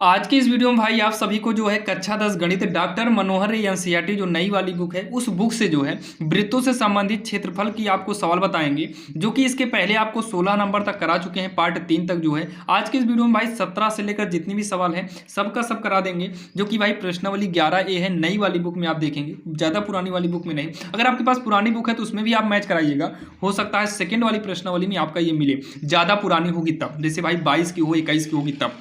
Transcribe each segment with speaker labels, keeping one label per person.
Speaker 1: आज के इस वीडियो में भाई आप सभी को जो है कक्षा 10 गणित डॉक्टर मनोहर एनसीईआरटी जो नई वाली बुक है उस बुक से जो है वृत्तों से संबंधित क्षेत्रफल की आपको सवाल बताएंगे जो कि इसके पहले आपको 16 नंबर तक करा चुके हैं। पार्ट 3 तक जो है आज के इस वीडियो में भाई 17 से लेकर जितनी भी सवाल है सबका सब करा देंगे, जो कि भाई प्रश्नावली 11A है नई वाली बुक में आप देखेंगे, ज़्यादा पुरानी वाली बुक में नहीं। अगर आपके पास पुरानी बुक है तो उसमें भी आप मैच कराइएगा, हो सकता है सेकेंड वाली प्रश्नावली में आपका ये मिले, ज़्यादा पुरानी होगी तब, जैसे भाई 22 की हो 21 की होगी तब।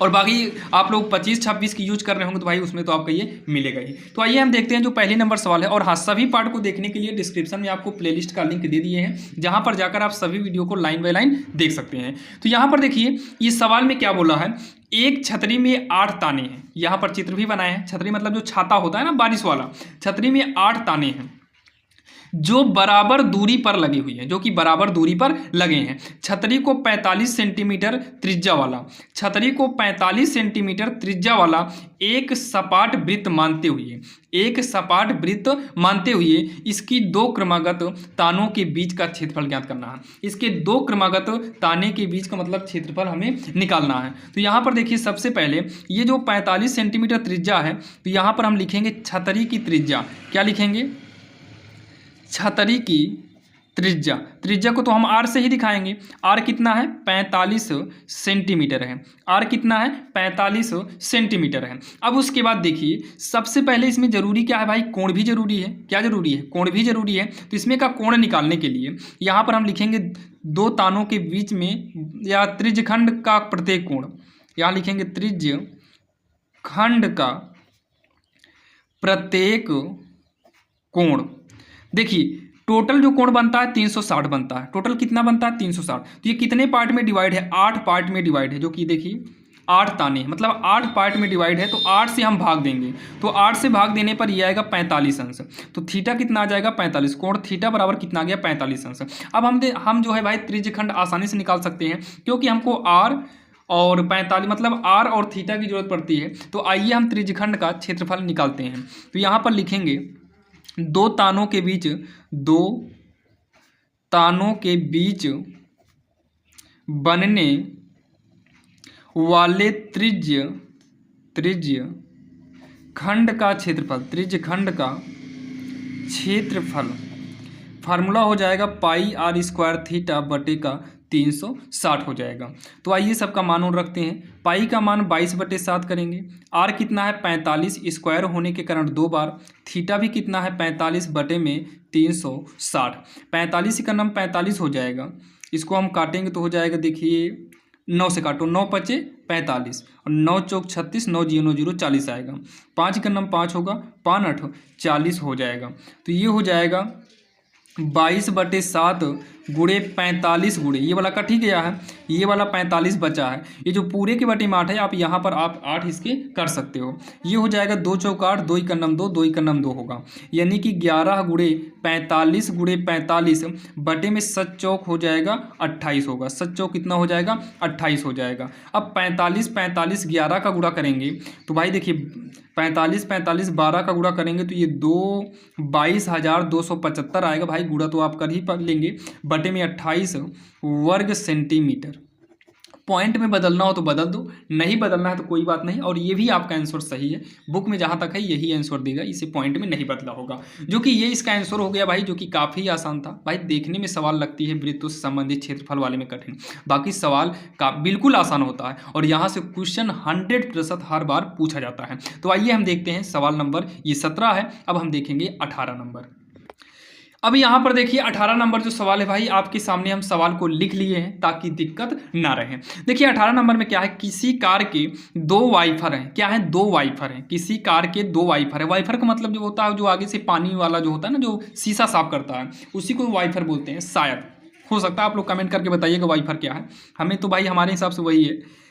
Speaker 1: और बाकी आप लोग 25-26 की यूज कर रहे होंगे तो भाई उसमें तो आपका ये मिलेगा ही। तो आइए हम देखते हैं जो पहले नंबर सवाल है। और हाँ, सभी पार्ट को देखने के लिए डिस्क्रिप्शन में आपको प्लेलिस्ट का लिंक दे दिए हैं, जहां पर जाकर आप सभी वीडियो को लाइन बाय लाइन देख सकते हैं। तो यहाँ पर देखिए ये सवाल में क्या बोला है, एक छतरी में 8 ताने हैं। यहाँ पर चित्र भी बनाए हैं, छतरी मतलब जो छाता होता है ना बारिश वाला, छतरी में 8 ताने हैं जो बराबर दूरी पर लगी हुई है, जो कि बराबर दूरी पर लगे हैं। छतरी को 45 सेंटीमीटर त्रिज्या वाला, छतरी को 45 सेंटीमीटर त्रिज्या वाला एक सपाट वृत्त मानते हुए, एक सपाट वृत्त मानते हुए इसकी दो क्रमागत तानों के बीच का क्षेत्रफल ज्ञात करना है। इसके दो क्रमागत ताने के बीच का मतलब क्षेत्रफल हमें निकालना है। तो यहाँ पर देखिए सबसे पहले ये जो 45 सेंटीमीटर त्रिज्या है, तो यहाँ पर हम लिखेंगे छतरी की त्रिज्या। क्या लिखेंगे? छतरी की त्रिज्या। त्रिज्या को तो हम आर से ही दिखाएंगे। आर कितना है? 45 सेंटीमीटर है। आर कितना है? 45 सेंटीमीटर है। अब उसके बाद देखिए सबसे पहले इसमें जरूरी क्या है भाई? कोण भी जरूरी है। क्या जरूरी है? कोण भी जरूरी है। तो इसमें का कोण निकालने के लिए यहाँ पर हम लिखेंगे दो तानों के बीच में या त्रिज्यखंड का प्रत्येक कोण। यहाँ लिखेंगे त्रिज्यखंड का प्रत्येक कोण। देखिए टोटल जो कोण बनता है 360 बनता है। टोटल कितना बनता है? 360। तो ये कितने पार्ट में डिवाइड है? 8 पार्ट में डिवाइड है, जो कि देखिए 8 ताने मतलब 8 पार्ट में डिवाइड है। तो 8 से हम भाग देंगे, तो 8 से भाग देने पर ये आएगा 45 अंश। तो थीटा कितना आ जाएगा? 45। कोण थीटा बराबर कितना आ गया? 45 अंश। अब हम जो है भाई त्रिज्यखंड आसानी से निकाल सकते हैं, क्योंकि हमको आर और 45 मतलब आर और थीटा की जरूरत पड़ती है। तो आइए हम त्रिज्यखंड का क्षेत्रफल निकालते हैं। तो यहाँ पर लिखेंगे दो तानों के बीच, दो तानों के बीच बनने वाले त्रिज्य खंड का क्षेत्रफल, त्रिज्यखंड का क्षेत्रफल फार्मूला हो जाएगा पाई आर स्क्वायर थीटा बटे का 360 हो जाएगा। तो आइए सबका मान और रखते हैं। पाई का मान 22/7 करेंगे। आर कितना है? 45, स्क्वायर होने के कारण 2 बार। थीटा भी कितना है? 45 बटे में 360। 45 का नाम 45 हो जाएगा। इसको हम काटेंगे तो हो जाएगा, देखिए 9 से काटो, 9 पचे 45 और 9 चौक 36, 9 जीरो 9 जीरो 40 आएगा। 5 का नाम 5 होगा, 5 8 40 हो जाएगा। तो ये हो जाएगा 22/7 गुणे 45 गुणे ये वाला कट ही गया है, ये वाला 45 बचा है। ये जो पूरे के बटे में 8 है, आप यहाँ पर आप 8 इसके कर सकते हो। ये हो जाएगा 2 चौक 8, 2 का नाम 2, 2 का नाम 2 होगा, यानी कि 11 गुणे 45 गुणे 45 बटे में 7 चौक हो जाएगा 28 होगा। 7 चौक कितना हो जाएगा? 28 हो जाएगा। अब 45 45 11 का गुणा करेंगे तो भाई देखिए 45 45 12 का गुणा करेंगे तो ये 22,275 आएगा। भाई गुणा तो आप कर ही लेंगे, बटे में 28 वर्ग सेंटीमीटर। पॉइंट में बदलना हो तो बदल दो, नहीं बदलना है तो कोई बात नहीं। और ये भी आपका आंसर सही है, बुक में जहाँ तक है यही आंसर देगा, इसे पॉइंट में नहीं बदला होगा, जो कि ये इसका आंसर हो गया भाई, जो कि काफ़ी आसान था। भाई देखने में सवाल लगती है वृत्तों से संबंधित क्षेत्रफल वाले में कठिन, बाकी सवाल का बिल्कुल आसान होता है और यहाँ से क्वेश्चन 100% हर बार पूछा जाता है। तो आइए हम देखते हैं सवाल नंबर, ये 17 है, अब हम देखेंगे 18 नंबर। अब यहाँ पर देखिए 18 नंबर जो सवाल है भाई, आपके सामने हम सवाल को लिख लिए हैं ताकि दिक्कत ना रहे। देखिए 18 नंबर में क्या है, किसी कार के 2 वाइफर हैं। क्या है? 2 वाइफर हैं। किसी कार के 2 वाइफर है। वाइफर का मतलब जो होता है, जो आगे से पानी वाला जो होता है ना, जो शीशा साफ करता है, उसी को वाइफर बोलते हैं। शायद हो सकता है आप लोग कमेंट करके बताइएगा वाइफर क्या है। हमें तो भाई हमारे हिसाब से वही है।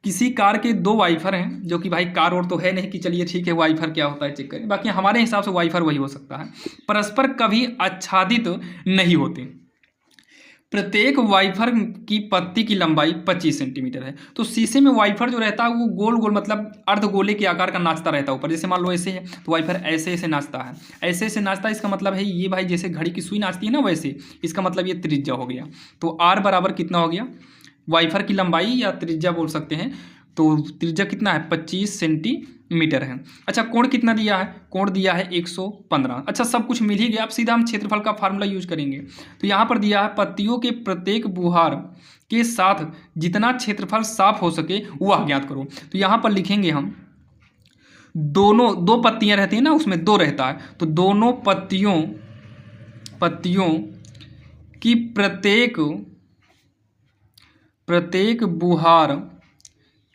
Speaker 1: किसी कार के 2 वाइफर हैं, जो कि भाई कार और तो है नहीं कि चलिए ठीक है वाइफर क्या होता है चेक करें, बाकी हमारे हिसाब से वाइफर वही हो सकता है। परस्पर कभी आच्छादित नहीं होते। प्रत्येक वाइफर की पत्ती की लंबाई 25 सेंटीमीटर है। तो शीशे में वाइफर जो रहता है वो गोल गोल मतलब अर्धगोले के आकार का नाचता रहता है ऊपर। जैसे मान लो ऐसे है तो वाइफर ऐसे ऐसे नाचता है, ऐसे ऐसे नाचता है। इसका मतलब है ये भाई जैसे घड़ी की सुई नाचती है ना, वैसे इसका मतलब ये त्रिज्या हो गया। तो आर बराबर कितना हो गया? वाइफर की लंबाई या त्रिज्या बोल सकते हैं तो त्रिज्या कितना है 25 सेंटीमीटर है। अच्छा कोण कितना दिया है, कोण दिया है 115। अच्छा सब कुछ मिल ही गया, अब सीधा हम क्षेत्रफल का फार्मूला यूज करेंगे। तो यहाँ पर दिया है पत्तियों के प्रत्येक बुहार के साथ जितना क्षेत्रफल साफ हो सके वह ज्ञात करो। तो यहाँ पर लिखेंगे हम दोनों, दो पत्तियां रहती हैं ना, उसमें दो रहता है, तो दोनों पत्तियों की प्रत्येक बुहार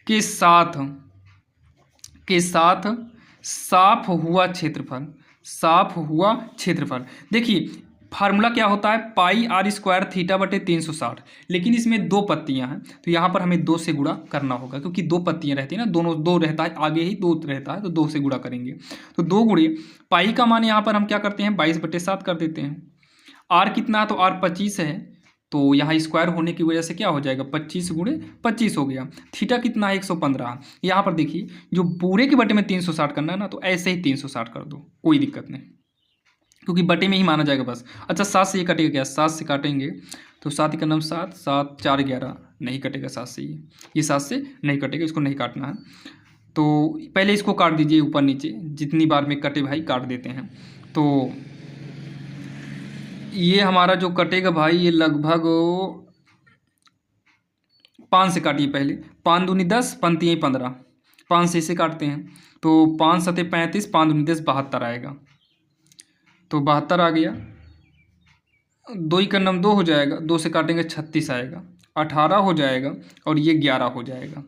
Speaker 1: के साथ साफ हुआ क्षेत्रफल। देखिए फार्मूला क्या होता है, पाई आर स्क्वायर थीटा बटे 360, लेकिन इसमें दो पत्तियां हैं तो यहाँ पर हमें 2 से गुणा करना होगा, क्योंकि दो पत्तियां रहती हैं ना, दोनों दो रहता है, आगे ही 2 रहता है, तो 2 से गुणा करेंगे। तो 2 गुणे पाई का मान यहाँ पर हम क्या करते हैं 22/7 कर देते हैं। आर कितना, तो आर 25 है, तो यहाँ स्क्वायर होने की वजह से क्या हो जाएगा 25 गुणे 25 हो गया। थीटा कितना है 115। यहाँ पर देखिए जो पूरे के बटे में 360 करना है ना, तो ऐसे ही 360 कर दो, कोई दिक्कत नहीं, क्योंकि बटे में ही माना जाएगा बस। अच्छा 7 से ये कटेगा क्या, 7 से काटेंगे तो 7 का नाम 7, 7 4 11, नहीं कटेगा 7 से, ये 7 से नहीं कटेगा, इसको नहीं काटना है। तो पहले इसको काट दीजिए ऊपर नीचे, जितनी बार में कटे भाई काट देते हैं। तो ये हमारा जो कटेगा भाई ये लगभग 5 से काटिए पहले, 5 दूनी 10, 5 3 15, 5 से इसे काटते हैं तो 5 7 35, 5 दूनी 10 72 आएगा, तो 72 आ गया। 2 का नम 2 हो जाएगा, 2 से काटेंगे 36 आएगा, 18 हो जाएगा और ये 11 हो जाएगा।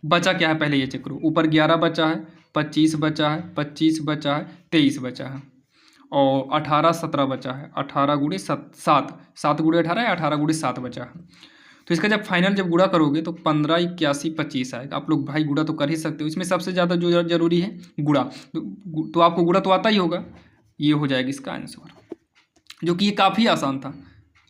Speaker 1: बचा क्या है पहले ये चेक करो, ऊपर 11 बचा है, 25 बचा है, 25 बचा है, 23 बचा है और 18 17 बचा है, 18 गुणे 7, 7 गुणे 18 है, 18 गुणे 7 बचा है। तो इसका जब फाइनल जब गुणा करोगे तो 15 81 25 आएगा। आप लोग भाई गुणा तो कर ही सकते हो, इसमें सबसे ज़्यादा जो जरूरी है गुणा, तो आपको गुणा तो आता ही होगा, ये हो जाएगा इसका आंसर, जो कि ये काफ़ी आसान था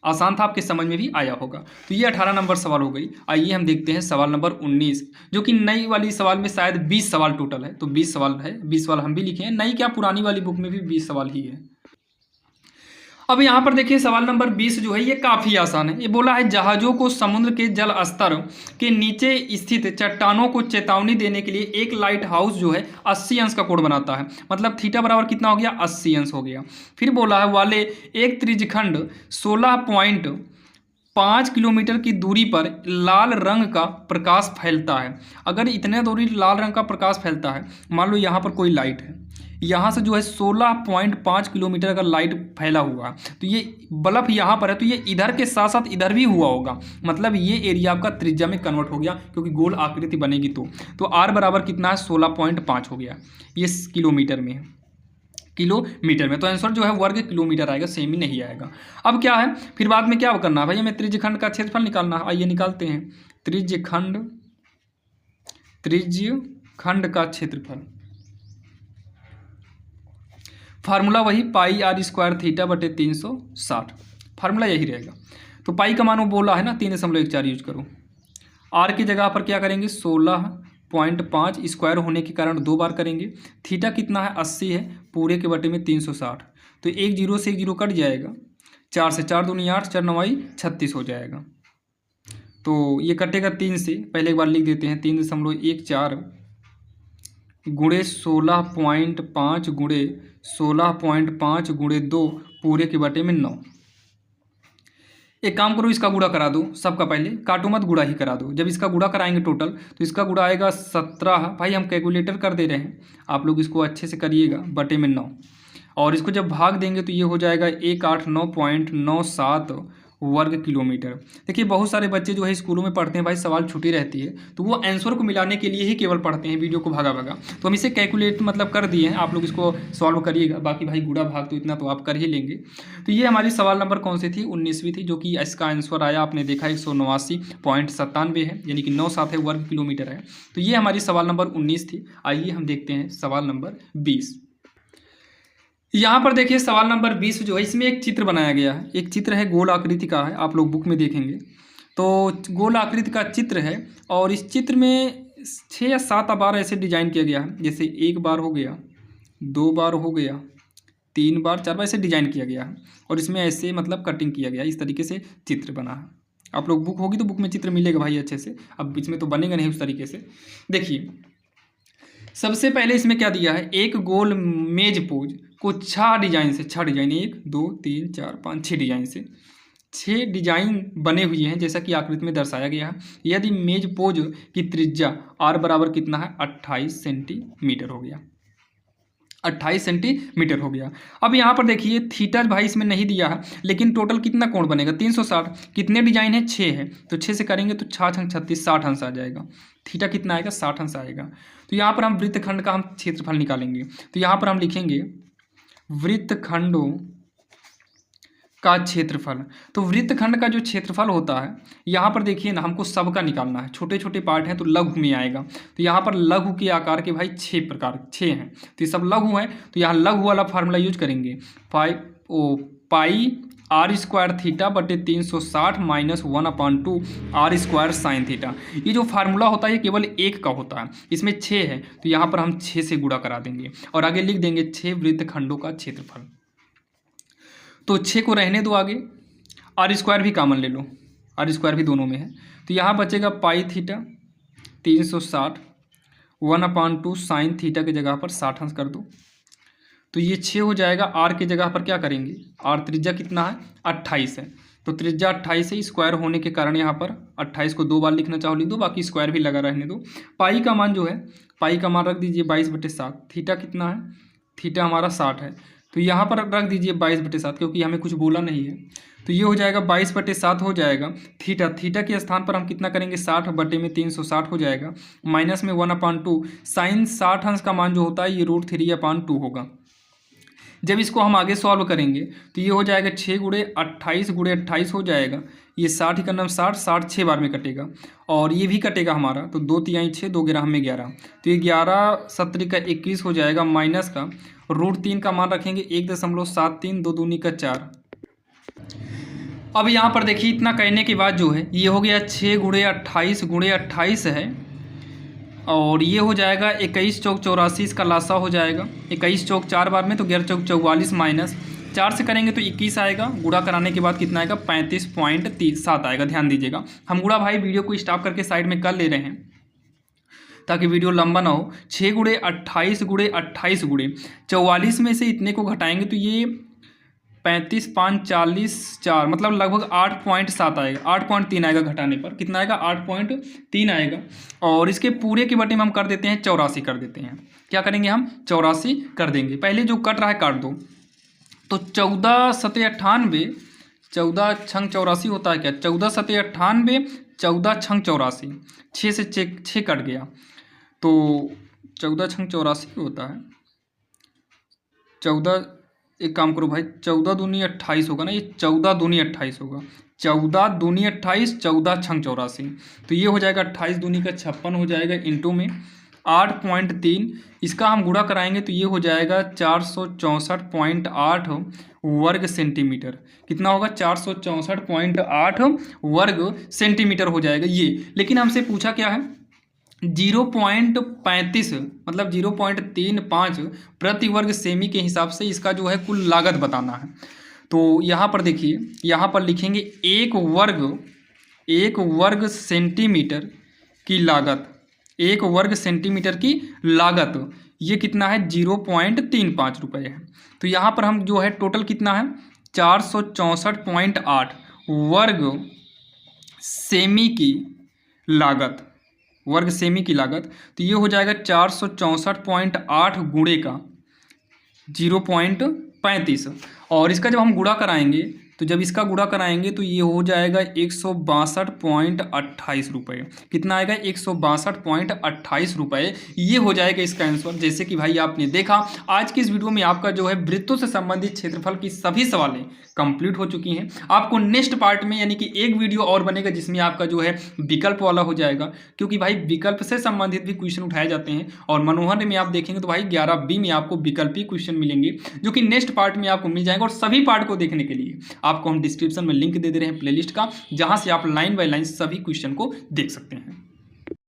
Speaker 1: आपके समझ में भी आया होगा। तो ये 18 नंबर सवाल हो गई। आइए हम देखते हैं सवाल नंबर 19, जो कि नई वाली सवाल में शायद 20 सवाल टोटल है, तो 20 सवाल है, 20 सवाल हम भी लिखे हैं, नई क्या पुरानी वाली बुक में भी 20 सवाल ही है। अब यहाँ पर देखिए सवाल नंबर 20 जो है ये काफ़ी आसान है। ये बोला है जहाज़ों को समुद्र के जल स्तर के नीचे स्थित चट्टानों को चेतावनी देने के लिए एक लाइट हाउस जो है 80 अंश का कोण बनाता है, मतलब थीटा बराबर कितना हो गया 80 अंश हो गया। फिर बोला है वाले एक त्रिज्यखंड 16.5 किलोमीटर की दूरी पर लाल रंग का प्रकाश फैलता है। अगर इतने दूरी लाल रंग का प्रकाश फैलता है, मान लो यहाँ पर कोई लाइट है, यहाँ से जो है 16.5 किलोमीटर का लाइट फैला हुआ है, तो ये बल्ब यहाँ पर है, तो ये इधर के साथ साथ इधर भी हुआ होगा, मतलब ये एरिया आपका त्रिज्या में कन्वर्ट हो गया, क्योंकि गोल आकृति बनेगी। तो आर बराबर कितना है 16.5 हो गया, ये किलोमीटर में है, किलोमीटर में, तो आंसर जो है वर्ग किलोमीटर आएगा, सेमी नहीं आएगा। अब क्या है फिर बाद में क्या करना है भाई, हमें त्रिज्यखंड का क्षेत्रफल निकालना है। आइए निकालते हैं त्रिज्यखंड का क्षेत्रफल। फार्मूला वही पाई आर स्क्वायर थीटा बटे 360, फार्मूला यही रहेगा। तो पाई का मान वो बोला है ना 3.14 यूज करो, आर की जगह पर क्या करेंगे 16.5, स्क्वायर होने के कारण 2 बार करेंगे। थीटा कितना है 80 है, पूरे के बटे में 360, तो एक जीरो से एक जीरो कट जाएगा, 4 से 4 दूनी 8, 4 9 36 हो जाएगा। तो ये कटेगा 3 से, पहले एक बार लिख देते हैं 3.14 गुणे 16.5 गुणे 16.5 गुणे 2 पूरे के बटे में 9। एक काम करो इसका गुणा करा दो, सबका पहले काटो मत, गुणा ही करा दो। जब इसका गुणा कराएंगे टोटल तो इसका गुणा आएगा 17, भाई हम कैलकुलेटर कर दे रहे हैं, आप लोग इसको अच्छे से करिएगा, बटे में 9, और इसको जब भाग देंगे तो ये हो जाएगा 189.97 वर्ग किलोमीटर। देखिए बहुत सारे बच्चे जो है स्कूलों में पढ़ते हैं भाई, सवाल छुट्टी रहती है तो वो आंसर को मिलाने के लिए ही केवल पढ़ते हैं, वीडियो को भागा भागा, तो हम इसे कैलकुलेट मतलब कर दिए हैं, आप लोग इसको सॉल्व करिएगा, बाकी भाई गुणा भाग तो इतना तो आप कर ही लेंगे। तो ये हमारी सवाल नंबर कौन सी थी 19वीं थी, जो कि इसका आंसर आया आपने देखा 189.97 है, यानी कि 97 है वर्ग किलोमीटर है। तो ये हमारी सवाल नंबर 19 थी। आइए हम देखते हैं सवाल नंबर 20। यहाँ पर देखिए सवाल नंबर 20 जो है इसमें एक चित्र बनाया गया है, एक चित्र है गोल आकृति का है, आप लोग बुक में देखेंगे तो गोल आकृति का चित्र है, और इस चित्र में 6 या 7 बार ऐसे डिजाइन किया गया है, जैसे 1 बार हो गया, 2 बार हो गया, 3 बार 4 बार ऐसे डिजाइन किया गया है, और इसमें ऐसे मतलब कटिंग किया गया है, इस तरीके से चित्र बना है। आप लोग बुक होगी तो बुक में चित्र मिलेगा भाई अच्छे से, अब इसमें तो बनेगा नहीं उस तरीके से। देखिए सबसे पहले इसमें क्या दिया है, एक गोल मेज पोज को 6 डिजाइन से, 6 डिजाइन 1 2 3 4 5 6 डिजाइन से 6 डिजाइन बने हुए हैं जैसा कि आकृति में दर्शाया गया है। यदि मेज पोज की त्रिज्या r बराबर कितना है 28 सेंटीमीटर हो गया, 28 सेंटीमीटर हो गया। अब यहाँ पर देखिए थीटा भाई इसमें नहीं दिया है, लेकिन टोटल कितना कोण बनेगा 360। कितने डिजाइन है 6 है, तो 6 से करेंगे तो 6 छंग 36 60 अंश आ जाएगा। थीटा कितना आएगा 60 अंश आएगा। तो यहाँ पर हम वृत्तखंड का हम क्षेत्रफल निकालेंगे। तो यहाँ पर हम लिखेंगे वृत्तखंडों का क्षेत्रफल। तो वृत्तखंड का जो क्षेत्रफल होता है यहाँ पर देखिए ना, हमको सबका निकालना है, छोटे छोटे पार्ट हैं तो लघु में आएगा। तो यहाँ पर लघु के आकार के भाई 6 प्रकार 6 हैं, तो ये सब लघु हैं। तो यहाँ लघु वाला फार्मूला यूज करेंगे, पाई आर स्क्वायर थीटा बटे 360 minus 1/2 R square sine theta. ये जो फार्मूला होता है ये केवल एक का होता है, इसमें 6 है तो यहाँ पर हम 6 से गुणा करा देंगे और आगे लिख देंगे 6 वृत्तखंडों का क्षेत्रफल। तो 6 को रहने दो, आगे आर स्क्वायर भी कॉमन ले लो, आर स्क्वायर भी दोनों में है। तो यहाँ बचेगा पाई थीटा 360 1/2 साइन थीटा की जगह पर 60 अंश कर दो, तो ये 6 हो जाएगा। आर की जगह पर क्या करेंगे, आर त्रिज्या कितना है 28 है, तो त्रिज्या 28 है, स्क्वायर होने के कारण यहाँ पर 28 को 2 बार लिखना चाहो लिख दो, बाकी स्क्वायर भी लगा रहने दो। पाई का मान जो है, पाई का मान रख दीजिए 22/7। थीटा कितना है, थीटा हमारा 60 है, तो यहाँ पर रख दीजिए 22/7 क्योंकि हमें कुछ बोला नहीं है। तो ये हो जाएगा 22/7 हो जाएगा। थीटा, थीटा के स्थान पर हम कितना करेंगे 60 बटे में 360 हो जाएगा, माइनस में 1/2 साइन 60 अंश का मान जो होता है ये √3/2 होगा। जब इसको हम आगे सॉल्व करेंगे तो ये हो जाएगा 6 गुणे 28 हो जाएगा, ये 60 ही करना 60 6 बार में कटेगा और ये भी कटेगा हमारा, तो 2 तिहाई 6 2 ग्यारह में 11, तो ये 11 सत्तरी का 21 हो जाएगा, माइनस का √3 का मान रखेंगे 1.73 2 दूनी का 4। अब यहाँ पर देखिए इतना कहने के बाद जो है ये हो गया 6 गुणे 28 है और ये हो जाएगा 21 चौक 84, इसका लासा हो जाएगा 21 चौक 4 बार में, तो 11 चौक 44 माइनस 4 से करेंगे तो 21 आएगा, गुणा कराने के बाद कितना आएगा 35.7 आएगा। ध्यान दीजिएगा हम गुणा भाई वीडियो को स्टॉप करके साइड में कर ले रहे हैं ताकि वीडियो लंबा ना हो। 6 गुणे 28 गुणे 44 में से इतने को घटाएंगे तो ये 35 5 40 4 मतलब लगभग 8.7 आएगा, 8.3 आएगा, घटाने पर कितना आएगा 8.3 आएगा। और इसके पूरे के बटे में हम कर देते हैं 84 कर देते हैं। क्या करेंगे हम 84 कर देंगे, पहले जो कट रहा है काट दो। तो 14 सते 98, 14 छंग 84 होता है क्या, 14 सते 98 14 छंग 84, 6 से 6 कट गया तो 14 छंग 84 होता है। 14 एक काम करो भाई 14 दूनी 28 होगा ना, ये 14 दूनी 28 होगा, 14 दूनी 28 14 छंग 84, तो ये हो जाएगा 28 दूनी का 56 हो जाएगा, इंटू में 8.3, इसका हम गुणा कराएंगे तो ये हो जाएगा 464.8 वर्ग सेंटीमीटर। कितना होगा 464.8 वर्ग सेंटीमीटर हो जाएगा ये। लेकिन हमसे पूछा क्या है 0.35 मतलब 0.35 प्रति वर्ग सेमी के हिसाब से इसका जो है कुल लागत बताना है। तो यहाँ पर देखिए, यहाँ पर लिखेंगे एक वर्ग सेंटीमीटर की लागत, एक वर्ग सेंटीमीटर की लागत ये कितना है 0.35 रुपये है। तो यहाँ पर हम जो है टोटल कितना है 464.8 वर्ग सेमी की लागत, वर्ग सेमी की लागत, तो ये हो जाएगा 464.8 गुणे का 0.35। और इसका जब हम गुणा कराएंगे तो जब इसका गुणा कराएंगे तो ये हो जाएगा 162.28 रुपये। कितना आएगा 162.28 रुपये, ये हो जाएगा इसका आंसर। जैसे कि भाई आपने देखा आज की इस वीडियो में आपका जो है वृत्तों से संबंधित क्षेत्रफल की सभी सवालें कंप्लीट हो चुकी हैं। आपको नेक्स्ट पार्ट में यानी कि एक वीडियो और बनेगा जिसमें आपका जो है विकल्प वाला हो जाएगा, क्योंकि भाई विकल्प से संबंधित भी क्वेश्चन उठाए जाते हैं और मनोहर में आप देखेंगे तो भाई 11B में आपको विकल्पी क्वेश्चन मिलेंगे जो कि नेक्स्ट पार्ट में आपको मिल जाएंगे। और सभी पार्ट को देखने के लिए आपको हम डिस्क्रिप्शन में लिंक दे दे रहे हैं प्लेलिस्ट का, जहां से आप लाइन बाय लाइन सभी क्वेश्चन को देख सकते हैं।